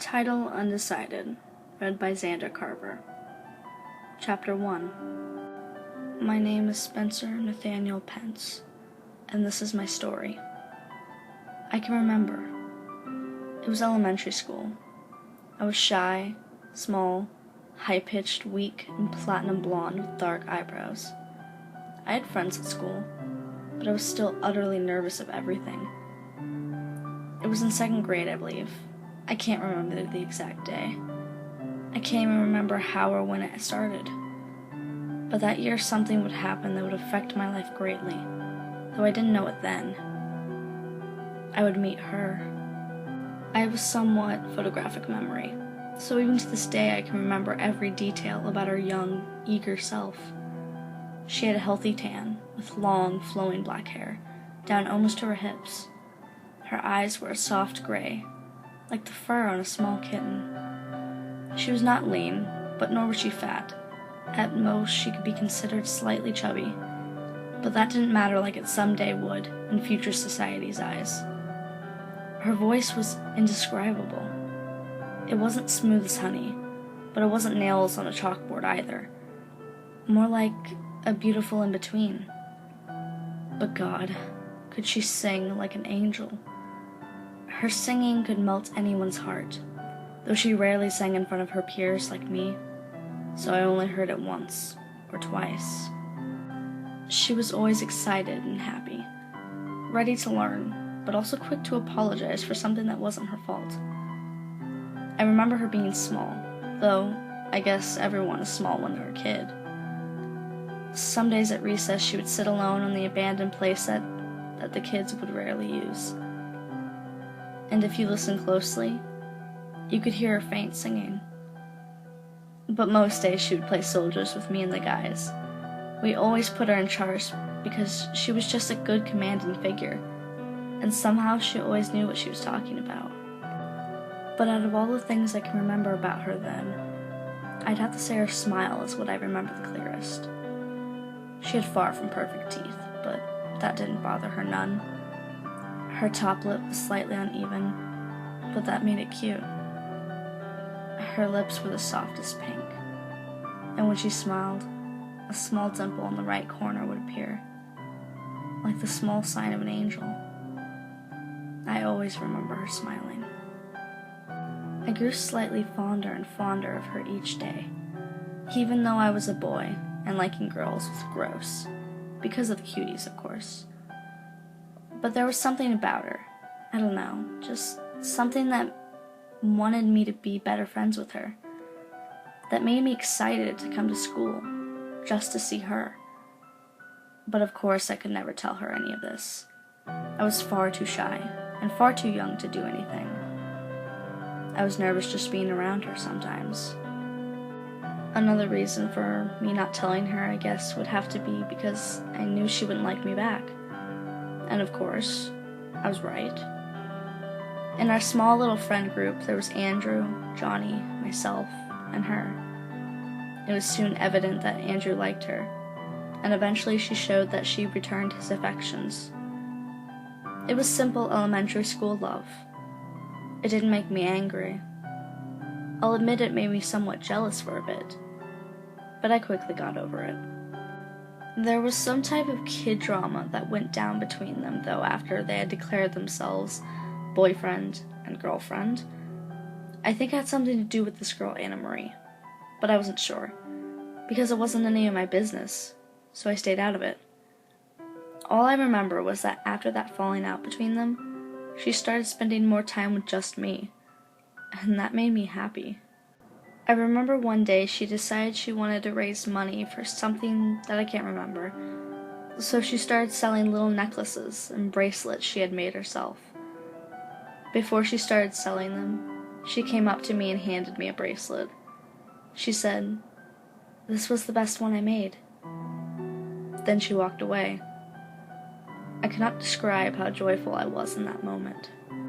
Title Undecided, read by Xander Carver. Chapter 1. My name is Spencer Nathaniel Pence, and this is my story. I can remember. It was elementary school. I was shy, small, high-pitched, weak, and platinum blonde with dark eyebrows. I had friends at school, but I was still utterly nervous of everything. It was in second grade, I believe. I can't remember the exact day. I can't even remember how or when it started. But that year something would happen that would affect my life greatly, though I didn't know it then. I would meet her. I have a somewhat photographic memory, so even to this day I can remember every detail about her young, eager self. She had a healthy tan, with long, flowing black hair, down almost to her hips. Her eyes were a soft gray, like the fur on a small kitten. She was not lean, but nor was she fat. At most, she could be considered slightly chubby, but that didn't matter like it someday would in future society's eyes. Her voice was indescribable. It wasn't smooth as honey, but it wasn't nails on a chalkboard either. More like a beautiful in-between. But God, could she sing like an angel? Her singing could melt anyone's heart, though she rarely sang in front of her peers like me, so I only heard it once or twice. She was always excited and happy, ready to learn, but also quick to apologize for something that wasn't her fault. I remember her being small, though I guess everyone is small when they're a kid. Some days at recess she would sit alone on the abandoned playset that the kids would rarely use. And if you listen closely, you could hear her faint singing. But most days she would play soldiers with me and the guys. We always put her in charge because she was just a good commanding figure, and somehow she always knew what she was talking about. But out of all the things I can remember about her then, I'd have to say her smile is what I remember the clearest. She had far from perfect teeth, but that didn't bother her none. Her top lip was slightly uneven, but that made it cute. Her lips were the softest pink, and when she smiled, a small dimple in the right corner would appear, like the small sign of an angel. I always remember her smiling. I grew slightly fonder and fonder of her each day, even though I was a boy and liking girls was gross, because of the cuties, of course. But there was something about her, I don't know, just something that wanted me to be better friends with her, that made me excited to come to school, just to see her. But of course I could never tell her any of this. I was far too shy, and far too young to do anything. I was nervous just being around her sometimes. Another reason for me not telling her, I guess, would have to be because I knew she wouldn't like me back. And of course, I was right. In our small little friend group, there was Andrew, Johnny, myself, and her. It was soon evident that Andrew liked her, and eventually she showed that she returned his affections. It was simple elementary school love. It didn't make me angry. I'll admit it made me somewhat jealous for a bit, but I quickly got over it. There was some type of kid drama that went down between them, though, after they had declared themselves boyfriend and girlfriend. I think it had something to do with this girl, Anna Marie, but I wasn't sure, because it wasn't any of my business, so I stayed out of it. All I remember was that after that falling out between them, she started spending more time with just me, and that made me happy. I remember one day she decided she wanted to raise money for something that I can't remember, so she started selling little necklaces and bracelets she had made herself. Before she started selling them, she came up to me and handed me a bracelet. She said, "This was the best one I made." Then she walked away. I cannot describe how joyful I was in that moment.